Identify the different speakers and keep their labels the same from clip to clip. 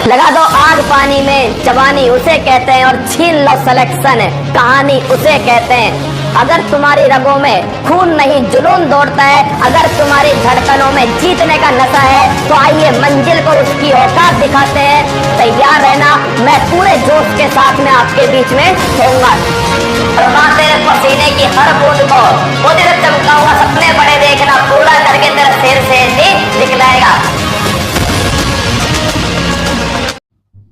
Speaker 1: लगा दो आग पानी में, जवानी उसे कहते हैं, और छीन लो सिलेक्शन, कहानी उसे कहते हैं। अगर तुम्हारी रगों में खून नहीं जुनून दौड़ता है, अगर तुम्हारी धड़कनों में जीतने का नशा है, तो आइए मंजिल को उसकी औकात दिखाते हैं। तैयार रहना, मैं पूरे जोश के साथ में आपके बीच में होऊंगा। तेरे पसीने की हर बूंद को मुझे चमकाऊंगा, सपने बड़े देखना, पूरा करके तेरा शेर से दिखलाएगा।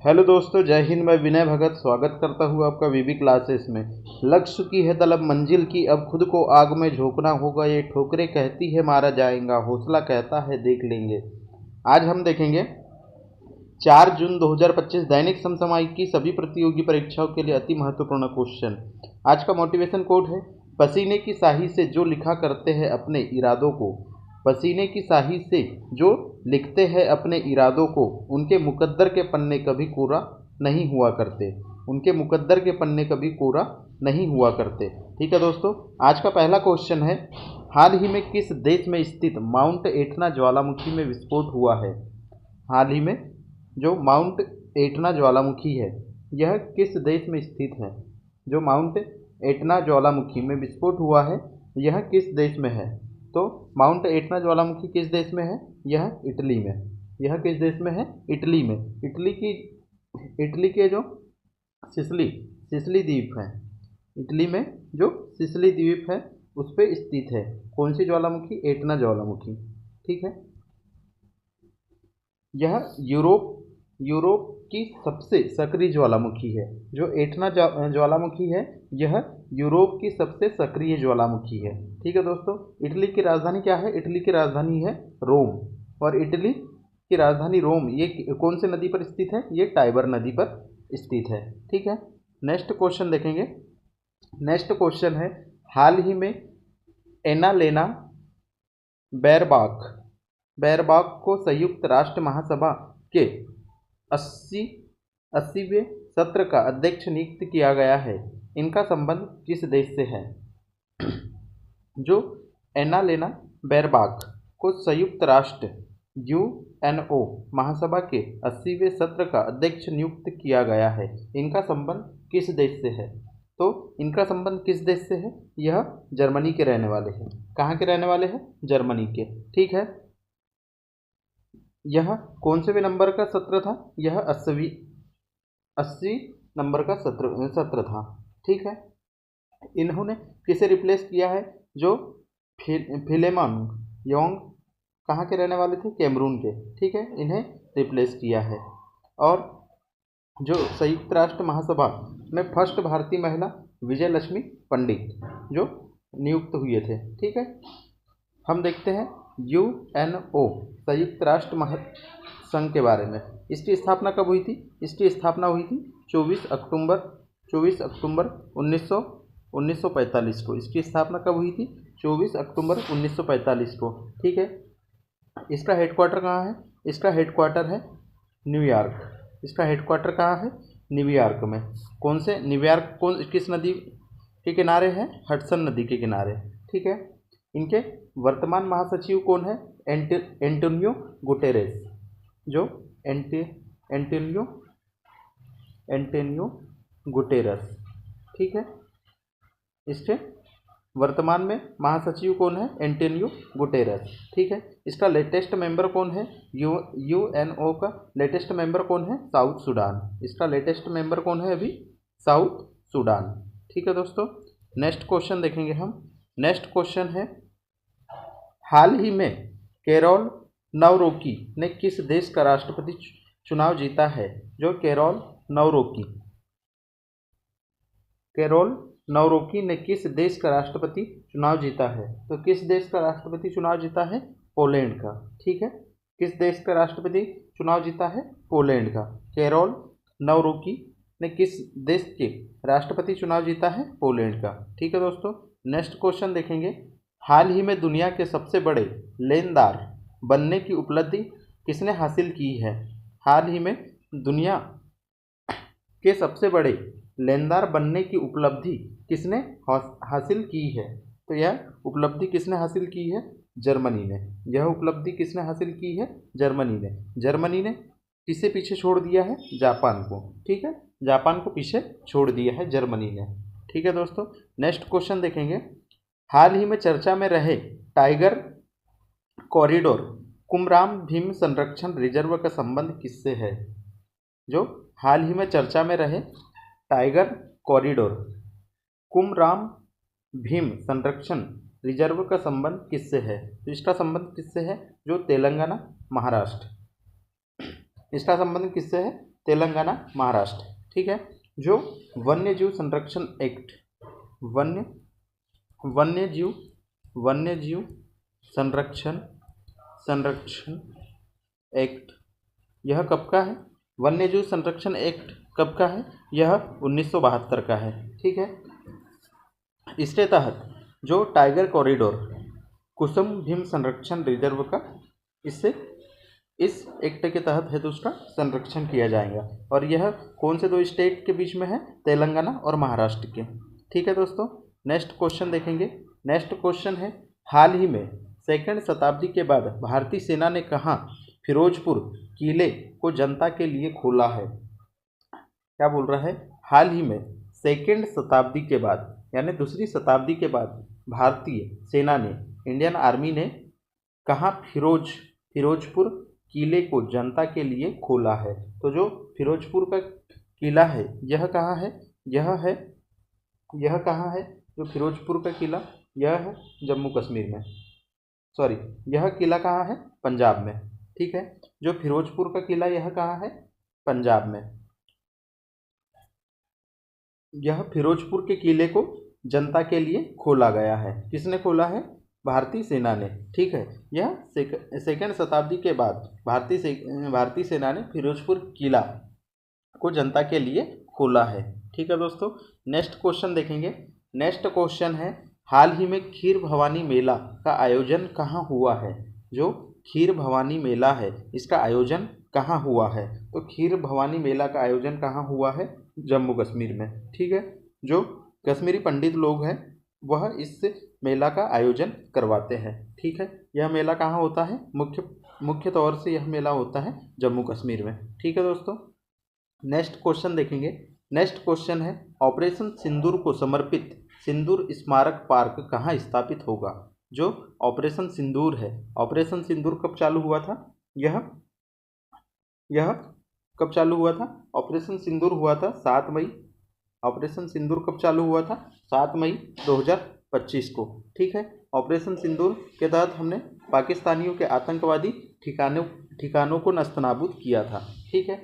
Speaker 2: हेलो दोस्तों, जय हिंद। मैं विनय भगत स्वागत करता हूँ आपका वीबी क्लासेस में। लक्ष्य की है तलब मंजिल की, अब खुद को आग में झोंकना होगा। ये ठोकरें कहती है मारा जाएगा, हौसला कहता है देख लेंगे। आज हम देखेंगे 4 जून 2025 दैनिक समसामयिक की सभी प्रतियोगी परीक्षाओं के लिए अति महत्वपूर्ण क्वेश्चन। आज का मोटिवेशन कोट है, पसीने की स्याही से जो लिखा करते हैं अपने इरादों को, पसीने की स्याही से जो लिखते हैं अपने इरादों को, उनके मुकद्दर के पन्ने कभी कोरा नहीं हुआ करते, उनके मुकद्दर के पन्ने कभी कोरा नहीं हुआ करते। ठीक है दोस्तों, आज का पहला क्वेश्चन है, हाल ही में किस देश में स्थित माउंट एटना ज्वालामुखी में विस्फोट हुआ है? हाल ही में जो माउंट एटना ज्वालामुखी है, यह किस देश में स्थित है? जो माउंट एटना ज्वालामुखी में विस्फोट हुआ है, यह किस देश में है? तो माउंट एटना ज्वालामुखी किस देश में है? यह इटली में। यह किस देश में है? इटली में। इटली के जो सिसिली द्वीप है, इटली में जो सिसिली द्वीप है उस पर स्थित है। कौन सी ज्वालामुखी? एटना ज्वालामुखी। ठीक है, यह यूरोप की सबसे सक्रिय ज्वालामुखी है। जो एटना ज्वालामुखी है, यह यूरोप की सबसे सक्रिय ज्वालामुखी है। ठीक है दोस्तों, इटली की राजधानी क्या है? इटली की राजधानी है रोम। और इटली की राजधानी रोम ये कौन से नदी पर स्थित है? ये टाइबर नदी पर स्थित है। ठीक है, नेक्स्ट क्वेश्चन देखेंगे। नेक्स्ट क्वेश्चन है, हाल ही में एनालेना बैरबाक को संयुक्त राष्ट्र महासभा के 80वें सत्र का अध्यक्ष नियुक्त किया गया है। इनका संबंध किस देश से है? जो एनालेना बैरबाक को संयुक्त राष्ट्र यूएनओ महासभा के 80वें सत्र का अध्यक्ष नियुक्त किया गया है, इनका संबंध किस देश से है? तो इनका संबंध किस देश से है? यह जर्मनी के रहने वाले हैं। कहाँ के रहने वाले हैं? जर्मनी के। ठीक है, यह कौन से नंबर का सत्र था? यह 80 नंबर का सत्र था। ठीक है, इन्होंने किसे रिप्लेस किया है? जो फिलेमन योंग कहाँ के रहने वाले थे? कैमरून के। ठीक है, इन्हें रिप्लेस किया है। और जो संयुक्त राष्ट्र महासभा में फर्स्ट भारतीय महिला विजय लक्ष्मी पंडित जो नियुक्त हुए थे। ठीक है, हम देखते हैं यूएनओ संयुक्त राष्ट्र महासंघ के बारे में। इसकी स्थापना कब हुई थी? इसकी स्थापना हुई थी 24 अक्टूबर 1945 को। इसकी स्थापना कब हुई थी? 24 अक्टूबर 1945 को। ठीक है, इसका हेडक्वार्टर कहाँ है? इसका हेडक्वार्टर है न्यूयॉर्क। इसका हेडक्वार्टर कहाँ है? न्यूयॉर्क में। कौन से न्यूयॉर्क किस नदी के किनारे है? हडसन नदी के किनारे। ठीक है, इनके वर्तमान महासचिव कौन है? Antonio Guterres. जो एंटोनियो गुटेरेस। ठीक है, इसके वर्तमान में महासचिव कौन है? Antonio Guterres. ठीक है, इसका लेटेस्ट मेंबर कौन है? यूएनओ का लेटेस्ट मेंबर कौन है? South Sudan. इसका लेटेस्ट मेंबर कौन है अभी? South Sudan. ठीक है दोस्तों, नेक्स्ट क्वेश्चन देखेंगे हम। नेक्स्ट क्वेश्चन है, हाल ही में कैरोल नवरोकी ने किस देश का राष्ट्रपति चुनाव जीता है? जो कैरोल नवरोकी ने किस देश का राष्ट्रपति चुनाव जीता है? तो किस देश का राष्ट्रपति चुनाव जीता है? पोलैंड का। ठीक है, किस देश का राष्ट्रपति चुनाव जीता है? पोलैंड का। कैरोल नवरोकी ने किस देश के राष्ट्रपति चुनाव जीता है? पोलैंड का। ठीक है दोस्तों, नेक्स्ट क्वेश्चन देखेंगे। हाल ही में दुनिया के सबसे बड़े लेनदार बनने की उपलब्धि किसने हासिल की है? हाल ही में दुनिया के सबसे बड़े लेनदार बनने की उपलब्धि किसने हासिल की है? तो यह उपलब्धि किसने हासिल की है? जर्मनी ने। यह उपलब्धि किसने हासिल की है? जर्मनी ने। जर्मनी ने किसे पीछे छोड़ दिया है? जापान को। ठीक है, जापान को पीछे छोड़ दिया है जर्मनी ने। ठीक है दोस्तों, नेक्स्ट क्वेश्चन देखेंगे। हाल ही में चर्चा में रहे टाइगर कॉरिडोर कुमराम भीम संरक्षण रिजर्व का संबंध किससे है? जो हाल ही में चर्चा में रहे टाइगर कॉरिडोर कुमराम भीम संरक्षण रिजर्व का संबंध किससे है? तो इसका संबंध किससे है? जो तेलंगाना महाराष्ट्र। इसका संबंध किससे है? तेलंगाना महाराष्ट्र। ठीक है, जो वन्यजीव संरक्षण एक्ट वन्यजीव संरक्षण एक्ट यह कब का है? वन्यजीव संरक्षण एक्ट कब का है? यह 1972 का है। ठीक है, इसके तहत जो टाइगर कॉरिडोर कुसुम भीम संरक्षण रिजर्व का इससे इस एक्ट के तहत है तो उसका संरक्षण किया जाएगा। और यह कौन से दो स्टेट के बीच में है? तेलंगाना और महाराष्ट्र के। ठीक है दोस्तों, नेक्स्ट क्वेश्चन देखेंगे। नेक्स्ट क्वेश्चन है, हाल ही में 2वीं शताब्दी के बाद भारतीय सेना ने कहाँ फिरोजपुर किले को जनता के लिए खोला है? क्या बोल रहा है? हाल ही में 2वीं शताब्दी के बाद यानी दूसरी शताब्दी के बाद भारतीय सेना ने, इंडियन आर्मी ने कहाँ फिरोजपुर किले को जनता के लिए खोला है? तो जो फिरोजपुर का किला है यह कहाँ है? यह कहाँ है? जो फिरोजपुर का किला यह है जम्मू कश्मीर में। सॉरी, यह किला कहाँ है? पंजाब में। ठीक है, जो फिरोजपुर का किला यह कहाँ है? पंजाब में। यह फिरोजपुर के किले को जनता के लिए खोला गया है। किसने खोला है? भारतीय सेना ने। ठीक है, यह 2वीं शताब्दी के बाद भारतीय सेना ने फिरोजपुर किला को जनता के लिए खोला है। ठीक है दोस्तों, नेक्स्ट क्वेश्चन देखेंगे। नेक्स्ट क्वेश्चन है, हाल ही में खीर भवानी मेला का आयोजन कहाँ हुआ है? जो खीर भवानी मेला है इसका आयोजन कहाँ हुआ है? तो खीर भवानी मेला का आयोजन कहाँ हुआ है? जम्मू कश्मीर में। ठीक है, जो कश्मीरी पंडित लोग हैं वह इस मेला का आयोजन करवाते हैं। ठीक है, यह मेला कहाँ होता है? मुख्य तौर से यह मेला होता है जम्मू कश्मीर में। ठीक है दोस्तों, नेक्स्ट क्वेश्चन देखेंगे। नेक्स्ट क्वेश्चन है, ऑपरेशन सिंदूर को समर्पित सिंदूर स्मारक पार्क कहाँ स्थापित होगा? जो ऑपरेशन सिंदूर है, ऑपरेशन सिंदूर कब चालू हुआ था? यह कब चालू हुआ था? ऑपरेशन सिंदूर हुआ था 7 मई। ऑपरेशन सिंदूर कब चालू हुआ था? 7 मई 2025 को। ठीक है, ऑपरेशन सिंदूर के तहत हमने पाकिस्तानियों के आतंकवादी ठिकानों को नस्तनाबूद किया था। ठीक है,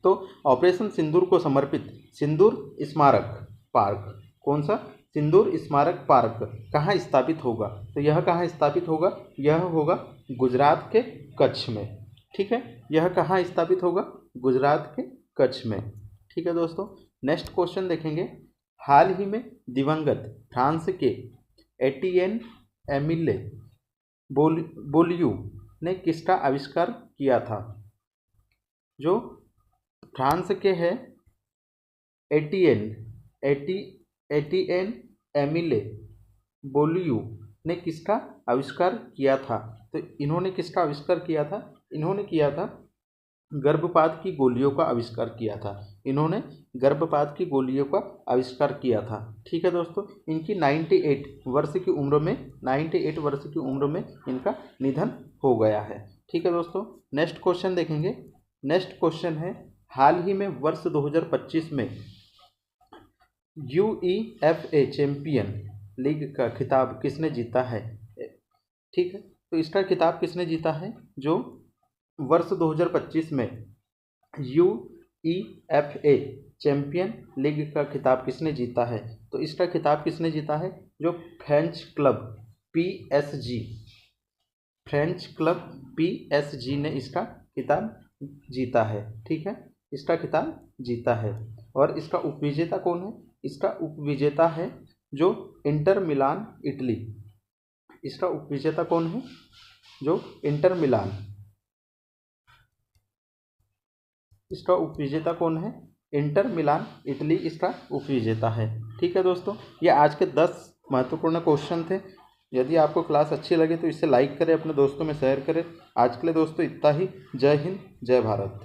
Speaker 2: तो ऑपरेशन सिंदूर को समर्पित सिंदूर स्मारक पार्क, कौन सा? सिंदूर स्मारक पार्क कहाँ स्थापित होगा? तो यह कहाँ स्थापित होगा? यह होगा गुजरात के कच्छ में। ठीक है, यह कहाँ स्थापित होगा? गुजरात के कच्छ में। ठीक है दोस्तों, नेक्स्ट क्वेश्चन देखेंगे। हाल ही में दिवंगत फ्रांस के एटिएन एमिले बोलियू ने किसका आविष्कार किया था? जो फ्रांस के हैं एटिएन एमिले बोलियू ने किसका आविष्कार किया था? तो इन्होंने किसका आविष्कार किया था? इन्होंने किया था गर्भपात की गोलियों का आविष्कार किया था। इन्होंने गर्भपात की गोलियों का आविष्कार किया था। ठीक है दोस्तों, इनकी 98 वर्ष की उम्र में इनका निधन हो गया है। ठीक है दोस्तों, नेक्स्ट क्वेश्चन देखेंगे। नेक्स्ट क्वेश्चन है, हाल ही में वर्ष 2025 में UEFA चैंपियन लीग का खिताब किसने जीता है? ठीक है, तो इसका खिताब किसने जीता है? जो वर्ष 2025 में UEFA चैंपियन लीग का खिताब किसने जीता है? तो इसका खिताब किसने जीता है? जो फ्रेंच क्लब PSG ने इसका खिताब जीता है। ठीक है, इसका खिताब जीता है। और इसका उपविजेता कौन है? इसका उपविजेता है जो इंटर मिलान इटली। इसका उपविजेता कौन है? जो इंटर मिलान। इसका उपविजेता कौन है? इंटर मिलान इटली इसका उपविजेता है। ठीक है दोस्तों, ये आज के 10 महत्वपूर्ण क्वेश्चन थे। यदि आपको क्लास अच्छी लगे तो इसे लाइक करें, अपने दोस्तों में शेयर करें। आज के लिए दोस्तों इतना ही। जय हिंद, जय भारत।